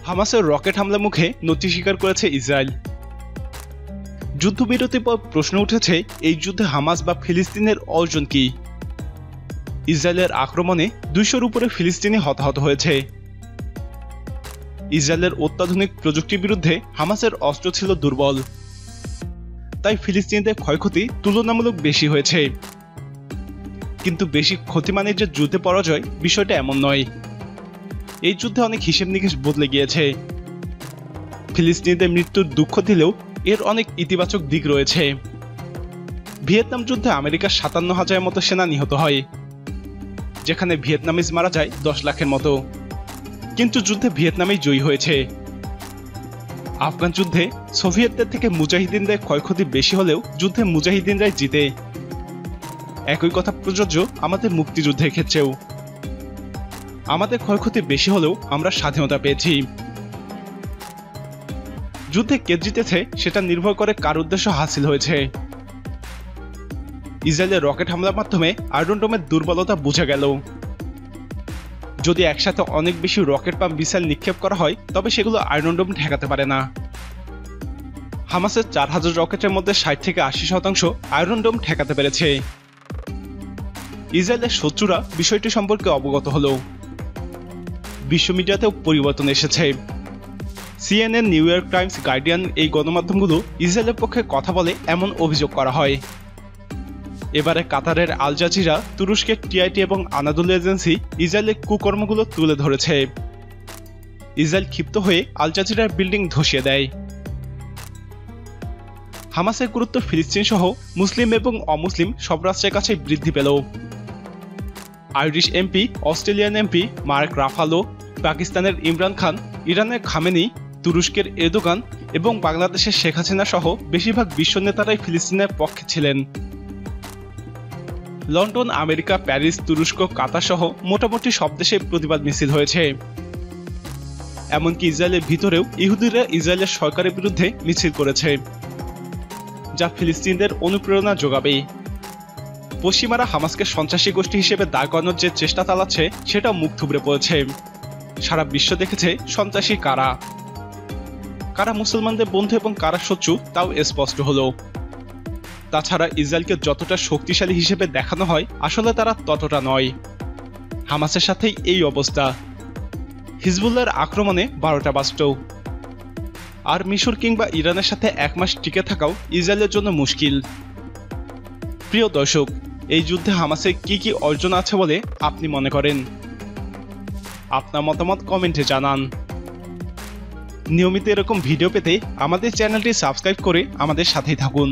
হামাসের রকেট হামলার মুখে নতি স্বীকার করেছে ইসরায়েল। যুদ্ধবিরতির পর প্রশ্ন উঠেছে, এই যুদ্ধে হামাস বা ফিলিস্তিনের অর্জন কি? ইসরায়েলের আক্রমণে 200-র উপরে ফিলিস্তিনি হতাহত হয়েছে। ইসরায়েলের অত্যাধুনিক প্রযুক্তির বিরুদ্ধে হামাসের অস্ত্র ছিল দুর্বল, তাই ফিলিস্তিনিদের ক্ষয়ক্ষতি তুলনামূলক বেশি হয়েছে। কিন্তু বেশি ক্ষতি মানে যে যুদ্ধে পরাজয়, বিষয়টা এমন নয়। এই যুদ্ধে অনেক হিসেব নিকেশ বদলে গিয়েছে। ফিলিস্তিনিদের মৃত্যুর দুঃখ দিলেও এর অনেক ইতিবাচক দিক রয়েছে। ভিয়েতনাম যুদ্ধে আমেরিকার 57,000 মতো সেনা নিহত হয়, যেখানে ভিয়েতনামিজ মারা যায় 10 লাখের মতো। কিন্তু যুদ্ধে ভিয়েতনামই জয়ী হয়েছে। আফগান যুদ্ধে সোভিয়েতদের থেকে মুজাহিদিনদের ক্ষয়ক্ষতি বেশি হলেও যুদ্ধে মুজাহিদিনরাই জিতে। একই কথা প্রযোজ্য আমাদের মুক্তিযুদ্ধের ক্ষেত্রেও। আমাদের ক্ষয়ক্ষতি বেশি হলেও আমরা স্বাধীনতা পেয়েছি। যুদ্ধে কে জিতেছে সেটা নির্ভর করে কার উদ্দেশ্য হাসিল হয়েছে। ইসরায়েলের রকেট হামলার মাধ্যমে আয়রন ডোমের দুর্বলতা বোঝা গেল। যদি একসাথে অনেক বেশি রকেট বা মিসাইল নিক্ষেপ করা হয়, তবে সেগুলো আয়রন ডোম ঠেকাতে পারে না। হামাসের 4000 রকেটের মধ্যে 60 থেকে 80% আয়রন ডোম ঠেকাতে পেরেছে। ইসরায়েলের শত্রুরা বিষয়টি সম্পর্কে অবগত হলো। বিশ্ব মিডিয়াতেও পরিবর্তন এসেছে। CNN, new York Times, guardian এই গণমাধ্যমগুলো ইসরায়েলের পক্ষে কথা বলে এমন অভিযোগ করা হয়। এবারে কাতারের আল জাজিরা, তুরস্কের টিআইটি এবং আনাদুল এজেন্সি ইসরায়েলের কুকর্মগুলো তুলে ধরেছে। ইসরায়েল ক্ষিপ্ত হয়ে আল জাজিরার বিল্ডিং ধসিয়ে দেয়। হামাসের গুরুত্ব ফিলিস্তিন সহ মুসলিম এবং অমুসলিম সব রাষ্ট্রের কাছে বৃদ্ধি পেল। Irish MP, Australian MP mark Ruffalo, পাকিস্তানের ইমরান খান, ইরানের খামেনি, তুরস্কের এরদোগান এবং বাংলাদেশের শেখ হাসিনা সহ বেশিরভাগ বিশ্ব নেতারাই ফিলিস্তিনের পক্ষে ছিলেন। লন্ডন, আমেরিকা, প্যারিস, তুরস্ক, কাতার সহ মোটামুটি সব দেশে প্রতিবাদ মিছিল হয়েছে। এমনকি ইসরায়েলের ভিতরেও ইহুদিরা ইসরায়েলের সরকারের বিরুদ্ধে মিছিল করেছে, যা ফিলিস্তিনিদের অনুপ্রেরণা যোগাবে। পশ্চিমারা হামাসকে সন্ত্রাসী গোষ্ঠী হিসেবে দাঁড় করানোর যে চেষ্টা চালাচ্ছে, সেটা মুখ থুবড়ে পড়েছে। সারা বিশ্ব দেখেছে সন্ত্রাসী কারা, কারা মুসলমানদের বন্ধু এবং কারা শত্রু, তাও স্পষ্ট হলো। তাছাড়া ইসরায়েলকে যতটা শক্তিশালী হিসেবে দেখানো হয়, আসলে তারা ততটা নয়। হামাসের সাথেই এই অবস্থা। হিজবুল্লাহর আক্রমণে 12টা বাজত। আর মিশর কিংবা ইরানের সাথে 1 মাস টিকে থাকাও ইসরায়েলের জন্য মুশকিল। প্রিয় দর্শক, এই যুদ্ধে হামাসের কি কি অর্জন আছে বলে আপনি মনে করেন? আপনার মতামত কমেন্টে জানান। নিয়মিত এরকম ভিডিও পেতে আমাদের চ্যানেলটি সাবস্ক্রাইব করে আমাদের সাথেই থাকুন।